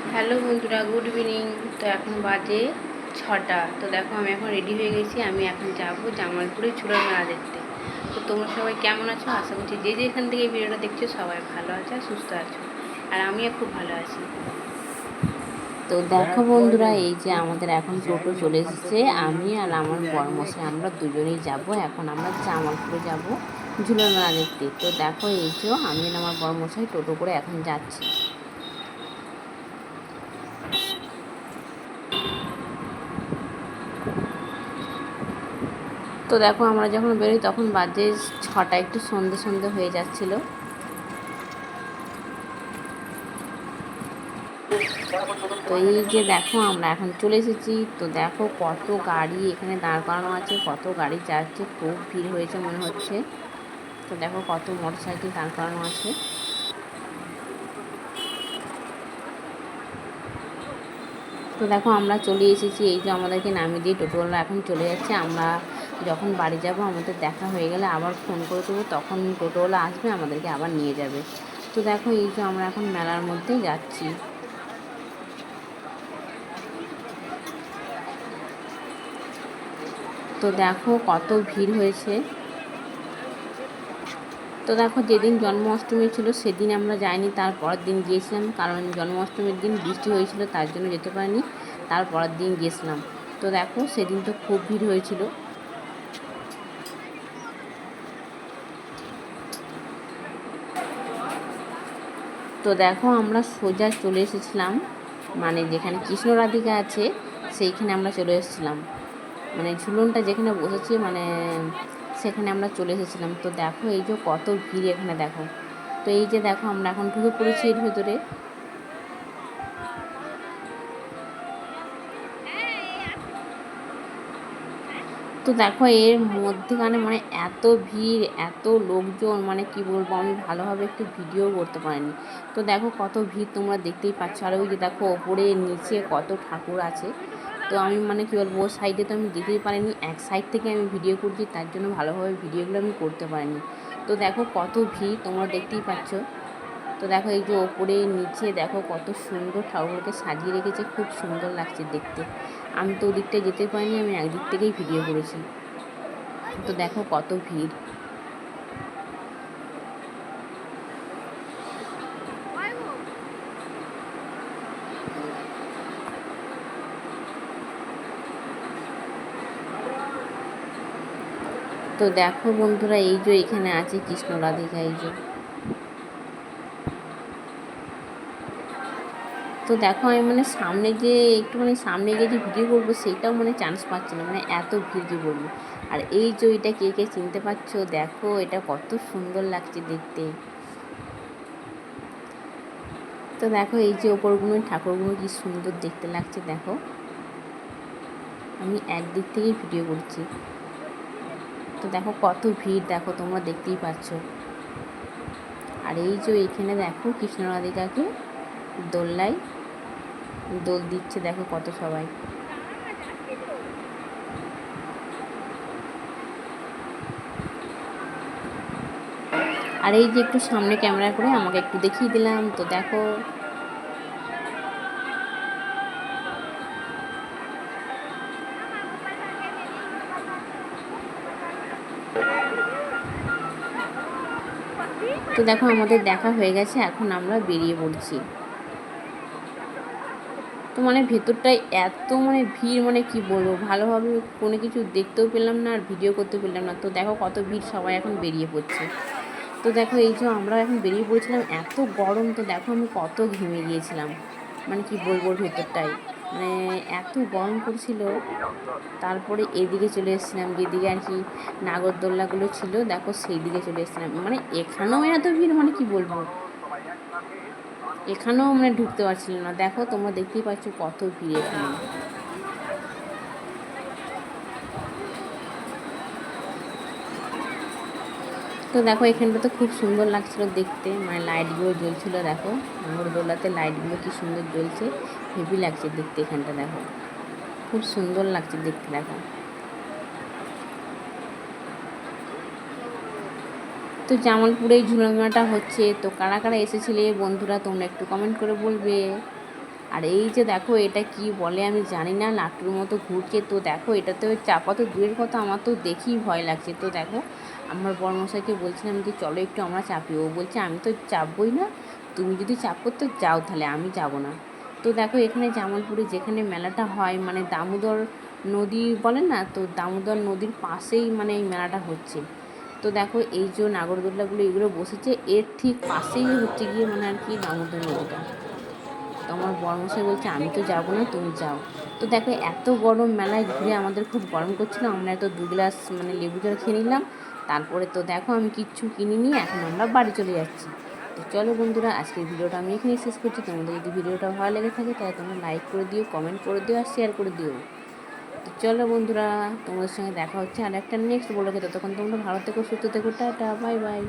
Hello বন্ধুরা, good evening. তো এখন বাজে 6টা। তো দেখো আমি এখন রেডি হয়ে গেছি। আমি এখন যাবো জামালপুরে চূড়ার মেলা দেখতে। তো তোমরা সবাই কেমন আছো? আশা করছি যে যেখান থেকে এই ভিডিওটা দেখছো সবাই ভালো আছে আর সুস্থ আছো। আর আমিও খুব ভালো আছি। তো দেখো বন্ধুরা, এই যে আমাদের এখন টোটো চলে এসেছে। আমি আর আমার বড়মশাই আমরা দুজনেই যাব। এখন আমরা জামালপুরে যাব ঝুলন মেলা দেখতে। তো দেখো এই যে আমি আর আমার বড়মশাই টোটো করে এখন যাচ্ছি। তো দেখো আমরা যখন বেরোই তখন বাজে 6টা, একটু সন্ধে সন্ধে হয়ে যাচ্ছিল। তো এই যে দেখো আমরা এখন চলে এসেছি। তো দেখো কত গাড়ি এখানে দাঁড় করানো আছে, কত গাড়ি যাচ্ছে, খুব ভিড় হয়েছে মনে হচ্ছে। তো দেখো কত মোটর সাইকেল দাঁড় করানো আছে। তো দেখো আমরা চলে এসেছি। এই যে আমাদেরকে নামিয়ে দিয়ে টোটোওয়ালা এখন চলে যাচ্ছে। আমরা যখন বাড়ি যাব আমাদের দেখা হয়ে গেলে আবার ফোন করে দেবো, তখন টোটোওয়ালা আসবে আমাদেরকে আবার নিয়ে যাবে। তো দেখো এই যে আমরা এখন মেলার মধ্যেই যাচ্ছি। তো দেখো কত ভিড় হয়েছে। তো দেখো যেদিন জন্মাষ্টমী ছিল সেদিন আমরা যাইনি, তার পরের দিন গিয়েছিলাম, কারণ জন্মাষ্টমীর দিন বৃষ্টি হয়েছিল তার জন্য যেতে পারিনি। তার পরের দিন গিয়েছিলাম। তো দেখো সেদিন তো খুব ভিড় হয়েছিল। তো দেখো আমরা সোজা চলে এসেছিলাম, মানে যেখানে কৃষ্ণ রাধিকা আছে সেইখানে আমরা চলে এসেছিলাম, মানে ঝুলনটা যেখানে বসেছি মানে সেখানে আমরা চলে এসেছিলাম। তো দেখো এই যে কত ভিড় এখানে দেখো। তো এই যে দেখো আমরা এখন ঢুকে পড়েছি এর ভেতরে। তো দেখো এর মধ্যেখানে মানে এত ভিড়, এত লোকজন, মানে কি বলবো, আমি ভালোভাবে একটু ভিডিও করতে পারিনি। তো দেখো কত ভিড় তোমরা দেখতেই পাচ্ছ। আর ওই যে দেখো ওপরে নিচে কত ঠাকুর আছে। তো আমি মানে কী বলবো, ও সাইডে তো আমি দিতেই পারিনি, এক সাইড থেকে আমি ভিডিও করছি, তার জন্য ভালোভাবে ভিডিওগুলো আমি করতে পারিনি। তো দেখো কত ভিড় তোমরা দেখতেই পাচ্ছ। তো দেখো এই যে ওপরে নিচে দেখো কত সুন্দর ঠাকুরকে সাজিয়ে রেখেছে, খুব সুন্দর লাগছে দেখতে। আমি তো ওদিকটায় যেতে পারিনি, আমি একদিক থেকেই ভিডিও করেছি। তো দেখো কত ভিড়। তো দেখো বন্ধুরা, এই যে এখানে আছে কৃষ্ণ রাধিকা, এই যে। তো দেখো আমি মানে সামনে যে একটুখানি সামনে গিয়ে যে ভিডিও করবো সেটাও মানে চান্স পাচ্ছি না, মানে এত ভিড় যে বলবো। আর এই যে এটা কে কে চিনতে পারছো, দেখো এটা কত সুন্দর লাগছে দেখতে। তো দেখো এই যে ওপরগুলো ঠাকুরগুলো কি সুন্দর দেখতে লাগছে দেখো। আমি একদিক থেকেই ভিডিও করছি। তো দেখো কত ভিড়, দেখো তোমরা দেখতেই পাচ্ছ। আর এই যে এখানে দেখো কৃষ্ণ রাধিকাকে দোলনায় দোল দিচ্ছে, দেখো কত সবাই। আর এই যে একটু সামনে ক্যামেরা করে আমাকে একটু দেখিয়ে দিলাম। তো দেখো তো দেখো আমাদের দেখা হয়ে গেছে, এখন আমরা বেরিয়ে পড়ছি। তো মানে ভেতরটায় এত মানে ভিড়, মানে কি বলবো, ভালোভাবে কোনো কিছু দেখতেও পেলাম না আর ভিডিও করতেও পেলাম না। তো দেখো কত ভিড়, সবাই এখন বেরিয়ে পড়ছে। তো দেখো এই যে আমরা এখন বেরিয়ে পড়েছিলাম, এত গরম। তো দেখো আমি কত ঘেমে গিয়েছিলাম, মানে কি বলবো, ভেতরটায় মানে এত গরম করছিল। তারপরে এদিকে চলে এসেছিলাম যেদিকে আর কি নাগরদোল্লাগুলো ছিল, দেখো সেই দিকে চলে এসেছিলাম। মানে এখানেও এত ভিড়, মানে কি বলবো, এখানেও মানে ঢুকতে পারছিল না। দেখো তোমরা দেখতেই পাচ্ছ কত ভিড় এখানে। তো দেখো এখানটা তো খুব সুন্দর লাগছিল দেখতে, মানে লাইটগুলো জ্বলছিল, দেখো নাগরদোলাতে লাইটগুলো কি সুন্দর জ্বলছে, হেভি লাগছে দেখতে এখানটা, দেখো খুব সুন্দর লাগছে দেখতে দেখো। তো জামালপুরে এই ঝুলন মেলাটা হচ্ছে, তো কারা কারা এসেছিলে বন্ধুরা তোমরা একটু কমেন্ট করে বলবে। আর এই যে দেখো এটা কি বলে আমি জানি না, লাট্টুর মতো ঘুরছে। তো দেখো এটাতে চাপা তো দূরের কথা, আমার তো দেখেই ভয় লাগছে। তো দেখো আমার বড়মশাইকে বলছিলাম যে চলো একটু আমরা চাপি, ও বলছে আমি তো চাপবই না, তুমি যদি চাপো তো যাও, তাহলে আমি যাব না। তো দেখো এখানে জামালপুরে যেখানে মেলাটা হয় মানে দামোদর নদী বলেন না, তো দামোদর নদীর পাশেই মানে এই মেলাটা হচ্ছে। তো দেখো এই যে নাগরদোল্লাগুলো এগুলো বসেছে, এর ঠিক পাশেই হচ্ছে গিয়ে মানে আর কি দামোদর নদীটা। তো আমার বড়মশাই বলছে আমি তো যাবো না, তুমি যাও। তো দেখো এত গরম মেলায় ঘুরে আমাদের খুব গরম করছিল, আমরা তো 2 গ্লাস মানে লেবু জল খেয়ে নিলাম। তারপরে তো দেখো আমি কিচ্ছু কিনিনি, এখন আমরা বাড়ি চলে যাচ্ছি। তো চলো বন্ধুরা, আজকের ভিডিওটা আমি এখানেই শেষ করছি। তোমাদের যদি ভিডিওটা ভালো লেগে থাকে তাহলে তোমরা লাইক করে দিও, কমেন্ট করে দিও আর শেয়ার করে দিও। তো চলো বন্ধুরা, তোমাদের সঙ্গে দেখা হচ্ছে আর একটা নেক্সট ব্লগে। ততক্ষণ তোমরা ভালো থেকো, সুস্থ থেকো, টাটা, বাই বাই।